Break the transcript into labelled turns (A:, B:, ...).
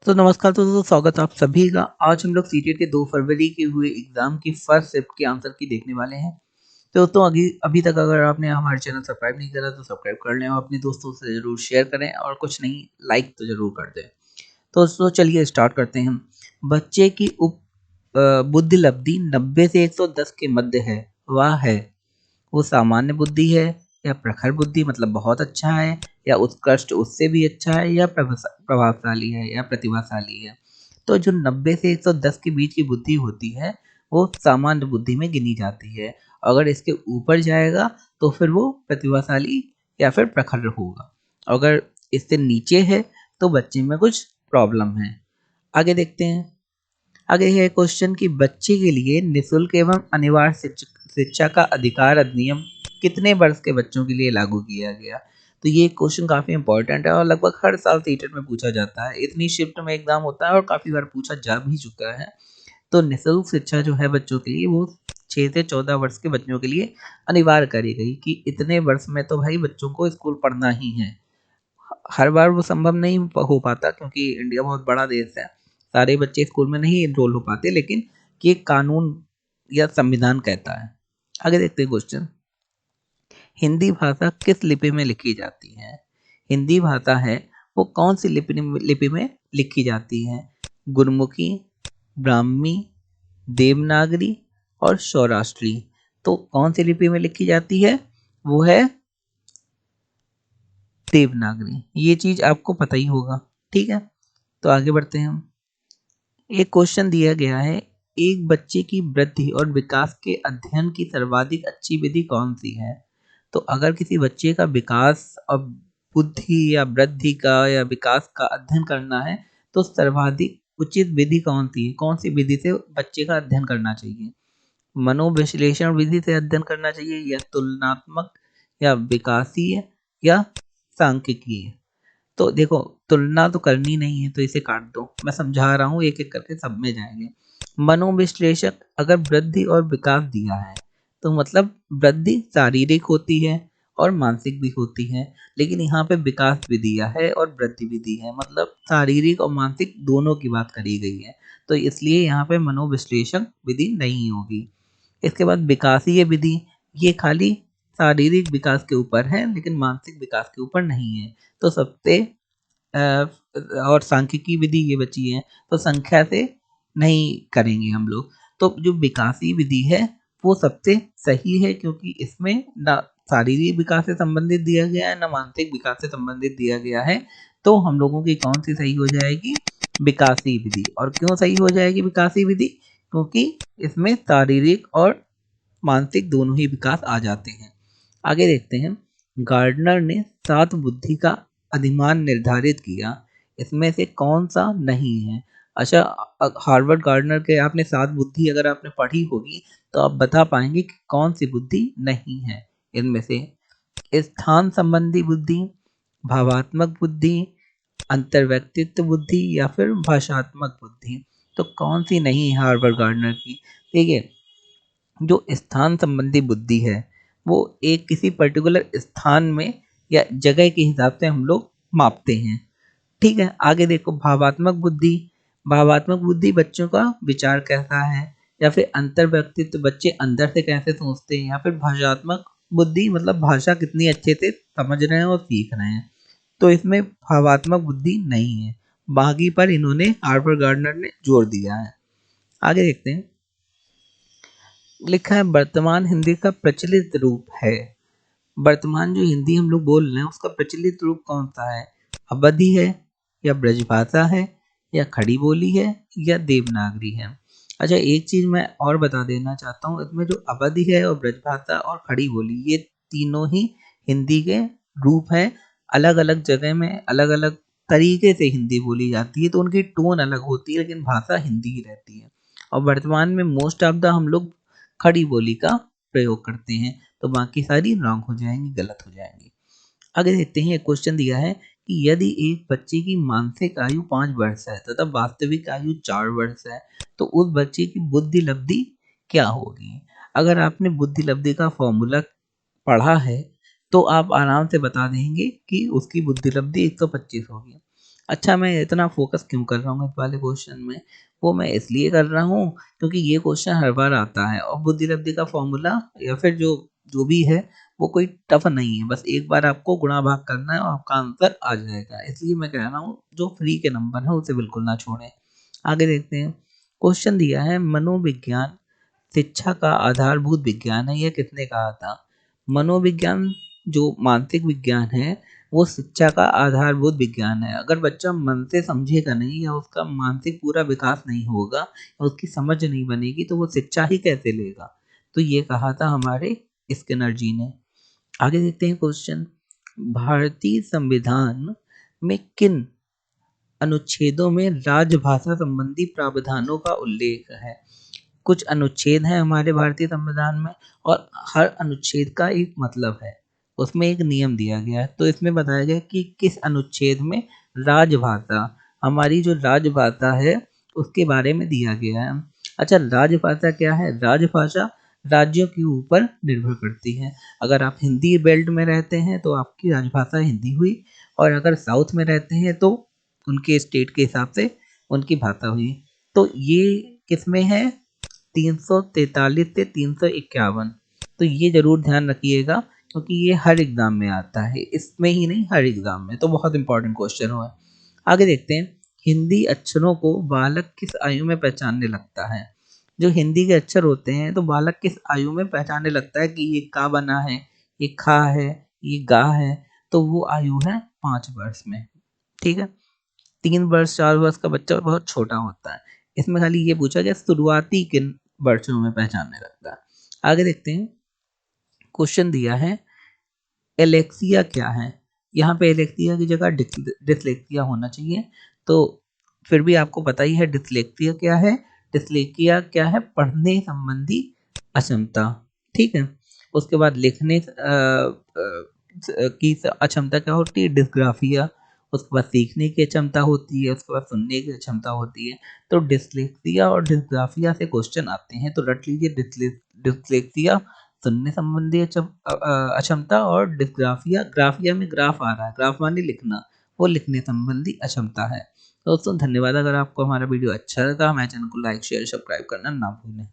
A: तो नमस्कार दोस्तों, स्वागत है आप सभी का। आज हम लोग सीटेट के 2 फरवरी के हुए एग्जाम की फर्स्ट शिफ्ट के आंसर की देखने वाले हैं। तो दोस्तों अभी अभी तक अगर आपने हमारे चैनल सब्सक्राइब नहीं करा तो सब्सक्राइब कर लें और अपने दोस्तों से ज़रूर शेयर करें और कुछ नहीं लाइक तो ज़रूर कर दें। तो दोस्तों चलिए स्टार्ट करते हैं हम। बच्चे की बुद्धि लब्धि 90 से 110 के मध्य है, वह है वो सामान्य बुद्धि है या प्रखर बुद्धि मतलब बहुत अच्छा है या उत्कृष्ट उससे भी अच्छा है या प्रभावशाली है या प्रतिभाशाली है। तो जो 90 से 110 के बीच की बुद्धि होती है वो सामान्य बुद्धि में गिनी जाती है। अगर इसके ऊपर जाएगा तो फिर वो प्रतिभाशाली या फिर प्रखर होगा। अगर इससे नीचे है तो बच्चे में कुछ प्रॉब्लम है। आगे देखते हैं। आगे है क्वेश्चन कि बच्चे के लिए निशुल्क एवं अनिवार्य शिक्षा का अधिकार अधिनियम कितने वर्ष के बच्चों के लिए लागू किया गया। तो ये क्वेश्चन काफी इंपॉर्टेंट है और लगभग हर साल सीटेट में पूछा जाता है। इतनी शिफ्ट में एग्जाम होता है और काफी बार पूछा जा भी चुका है। तो निशुल्क शिक्षा जो है बच्चों के लिए वो 6 से 14 वर्ष के बच्चों के लिए अनिवार्य करी गई कि इतने वर्ष में तो भाई बच्चों को स्कूल पढ़ना ही है। हर बार वो संभव नहीं हो पाता क्योंकि इंडिया बहुत बड़ा देश है। सारे बच्चे स्कूल में नहीं एनरोल हो पाते, लेकिन ये कानून या संविधान कहता है। आगे देखते हैं क्वेश्चन। हिंदी भाषा किस लिपि में लिखी जाती है। हिंदी भाषा है वो कौन सी लिपि में लिखी जाती है। गुरमुखी, ब्राह्मी, देवनागरी और सौराष्ट्री। तो कौन सी लिपि में लिखी जाती है, वो है देवनागरी। ये चीज आपको पता ही होगा। ठीक है, तो आगे बढ़ते हैं हम। एक क्वेश्चन दिया गया है, एक बच्चे की वृद्धि और विकास के अध्ययन की सर्वाधिक अच्छी विधि कौन सी है। तो अगर किसी बच्चे का विकास और बुद्धि या वृद्धि का या विकास का अध्ययन करना है तो सर्वाधिक उचित विधि कौन सी है, कौन सी विधि से बच्चे का अध्ययन करना चाहिए। मनोविश्लेषण विधि से अध्ययन करना चाहिए या तुलनात्मक या विकासीय या सांख्यिकीय। तो देखो, तुलना तो करनी नहीं है तो इसे काट दो, मैं समझा रहा हूँ एक एक करके सब में जाएंगे। मनोविश्लेषक अगर वृद्धि और विकास दिया है तो मतलब वृद्धि शारीरिक होती है और मानसिक भी होती है, लेकिन यहाँ पे विकास भी दिया है और वृद्धि भी दी है, मतलब शारीरिक और मानसिक दोनों की बात करी गई है। तो इसलिए यहाँ पे मनोविश्लेषण विधि नहीं होगी। इसके बाद विकासीय विधि, ये खाली शारीरिक विकास के ऊपर है लेकिन मानसिक विकास के ऊपर नहीं है। तो सबसे अ, और सांख्यिकी विधि ये बची है, तो संख्या से नहीं करेंगे हम लोग। तो जो विकासी विधि है वो सबसे सही है क्योंकि इसमें ना शारीरिक विकास से संबंधित दिया गया है ना मानसिक विकास से संबंधित दिया गया है। तो हम लोगों की कौन सी सही हो जाएगी, विकासी विधि। और क्यों सही हो जाएगी विकासी विधि, क्योंकि इसमें शारीरिक और मानसिक दोनों ही विकास आ जाते हैं। आगे देखते हैं। गार्डनर ने 7 बुद्धि का अधिमान निर्धारित किया, इसमें से कौन सा नहीं है। अच्छा, हार्वर्ड गार्डनर के आपने 7 बुद्धि अगर आपने पढ़ी होगी तो आप बता पाएंगे कि कौन सी बुद्धि नहीं है इनमें से। स्थान संबंधी बुद्धि, भावात्मक बुद्धि, अंतर्व्यक्तित्व बुद्धि या फिर भाषात्मक बुद्धि। तो कौन सी नहीं है हार्वर्ड गार्डनर की। देखिए, जो स्थान संबंधी बुद्धि है वो एक किसी पर्टिकुलर स्थान में या जगह के हिसाब से हम लोग मापते हैं। ठीक है, आगे देखो भावात्मक बुद्धि। भावात्मक बुद्धि बच्चों का विचार कैसा है या फिर अंतर व्यक्तित्व, बच्चे अंदर से कैसे सोचते हैं। या फिर भाषात्मक बुद्धि मतलब भाषा कितनी अच्छे से समझ रहे हैं और सीख रहे हैं। तो इसमें भावात्मक बुद्धि नहीं है, बाकी पर इन्होंने हार्वर्ड गार्डनर ने जोर दिया है। आगे देखते हैं। लिखा है वर्तमान हिंदी का प्रचलित रूप है। वर्तमान जो हिंदी हम लोग बोल रहे हैं उसका प्रचलित रूप कौन सा है। अवधि है या ब्रजभाषा है या खड़ी बोली है या देवनागरी है। अच्छा, एक चीज मैं और बता देना चाहता हूँ, इसमें जो अवधि है और ब्रजभाषा और खड़ी बोली ये तीनों ही हिंदी के रूप हैं। अलग अलग जगह में अलग अलग तरीके से हिंदी बोली जाती है तो उनकी टोन अलग होती है लेकिन भाषा हिंदी ही रहती है। और वर्तमान में मोस्ट ऑफ द हम लोग खड़ी बोली का प्रयोग करते हैं, तो बाकी सारी रॉन्ग हो जाएंगी, गलत हो जाएंगी। आगे देखते हैं। एक क्वेश्चन दिया है कि यदि एक बच्चे की मानसिक आयु 5 वर्ष है तथा वास्तविक आयु 4 वर्ष है तो उस बच्चे की बुद्धि लब्धि क्या होगी। अगर आपने बुद्धि लब्धि का फॉर्मूला पढ़ा है तो आप आराम से बता देंगे कि उसकी बुद्धि लब्धि 125 होगी। अच्छा, मैं इतना फोकस क्यों कर रहा हूँ इस वाले क्वेश्चन में? वो मैं इसलिए कर रहा हूँ क्योंकि ये क्वेश्चन हर बार आता है और बुद्धिलब्धि का फॉर्मूला या फिर जो जो भी है वो कोई टफ नहीं है। बस एक बार आपको गुणा भाग करना है और आपका आंसर आ जाएगा। इसलिए मैं कह रहा हूँ जो फ्री के नंबर है उसे बिल्कुल ना छोड़ें। आगे देखते हैं। क्वेश्चन दिया है मनोविज्ञान शिक्षा का आधारभूत विज्ञान है, यह किसने कहा था? मनोविज्ञान जो मानसिक विज्ञान है वो शिक्षा का आधारभूत विज्ञान है। अगर बच्चा मन से समझेगा नहीं या उसका मानसिक पूरा विकास नहीं होगा या उसकी समझ नहीं बनेगी तो वो शिक्षा ही कैसे लेगा? तो ये कहा था हमारे स्किनर जी ने। आगे देखते हैं क्वेश्चन। भारतीय संविधान में किन अनुच्छेदों में राजभाषा संबंधी प्रावधानों का उल्लेख है? कुछ अनुच्छेद हैं हमारे भारतीय संविधान में और हर अनुच्छेद का एक मतलब है। उसमें एक नियम दिया गया है। तो इसमें बताया गया कि किस अनुच्छेद में राजभाषा, हमारी जो राजभाषा है उसके बारे में दिया गया है। अच्छा, राजभाषा क्या है? राजभाषा राज्यों के ऊपर निर्भर करती है। अगर आप हिंदी बेल्ट में रहते हैं तो आपकी राजभाषा हिंदी हुई, और अगर साउथ में रहते हैं तो उनके स्टेट के हिसाब से उनकी भाषा हुई। तो ये किसमें है? 343 से 351। तो ये ज़रूर ध्यान रखिएगा क्योंकि ये हर एग्ज़ाम में आता है, इसमें ही नहीं हर एग्ज़ाम में, तो बहुत इंपॉर्टेंट क्वेश्चन हुआ है। आगे देखते हैं। हिंदी अक्षरों को बालक किस आयु में पहचानने लगता है? जो हिंदी के अक्षर होते हैं तो बालक किस आयु में पहचानने लगता है कि ये का बना है, ये खा है, ये गा है? तो वो आयु है 5 वर्ष में। ठीक है। 3 वर्ष 4 वर्ष का बच्चा बहुत छोटा होता है। इसमें खाली ये पूछा गया शुरुआती किन वर्षों में पहचानने लगता है। आगे देखते हैं। क्वेश्चन दिया है एलेक्सिया क्या है? यहाँ पे एलेक्सिया की जगह डिसलेक्सिया होना चाहिए। तो फिर भी आपको पता ही है डिसलेक्सिया क्या है। डिसलेक्सिया क्या है? पढ़ने संबंधी अक्षमता। ठीक है। उसके बाद लिखने की अक्षमता क्या होती है? डिस्ग्राफिया। उसके बाद सीखने की क्षमता होती है, उसके बाद सुनने की क्षमता होती है। तो डिसलेक्सिया और डिस्ग्राफिया से क्वेश्चन आते हैं, तो रट लीजिए डिसलेक्सिया सुनने संबंधी अक्षमता, और डिस्ग्राफिया, ग्राफिया में ग्राफ आ रहा है, ग्राफ माने लिखना, वो लिखने संबंधी अक्षमता है। तो दोस्तों धन्यवाद। अगर आपको हमारा वीडियो अच्छा लगा हमारे चैनल को लाइक शेयर सब्सक्राइब करना ना भूलें।